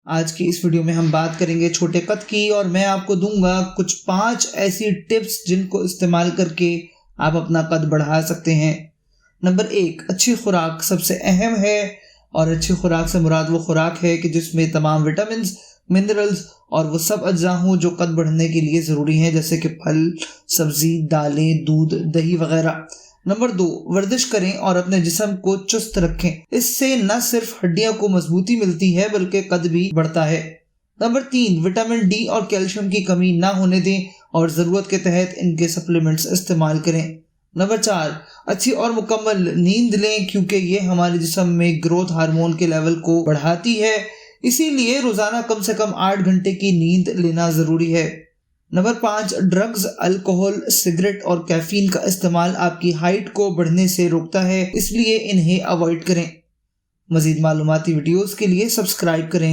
आज की इस वीडियो में हम बात करेंगे छोटे कद की और मैं आपको दूंगा कुछ 5 ऐसी टिप्स जिनको इस्तेमाल करके आप अपना कद बढ़ा सकते हैं। नंबर 1, अच्छी खुराक सबसे अहम है और अच्छी खुराक से मुराद वो खुराक है कि जिसमें तमाम विटामिन्स, मिनरल्स और वो सब अज्जा हों जो कद बढ़ने के लिए ज़रूरी हैं, जैसे कि फल, सब्जी, दालें, दूध, दही वगैरह। नंबर 2, वर्जिश करें और अपने जिस्म को चुस्त रखें। इससे न सिर्फ हड्डियों को मजबूती मिलती है बल्कि कद भी बढ़ता है। नंबर 3, विटामिन डी और कैल्शियम की कमी ना होने दें और ज़रूरत के तहत इनके सप्लीमेंट्स इस्तेमाल करें। नंबर 4, अच्छी और मुकम्मल नींद लें क्योंकि ये हमारे जिस्म में ग्रोथ हार्मोन के लेवल को बढ़ाती है, इसीलिए रोज़ाना कम से कम 8 घंटे की नींद लेना ज़रूरी है। नंबर 5, ड्रग्स, अल्कोहल, सिगरेट और कैफीन का इस्तेमाल आपकी हाइट को बढ़ने से रोकता है, इसलिए इन्हें अवॉइड करें। मज़ीद मालूमाती वीडियोज़ के लिए सब्सक्राइब करें।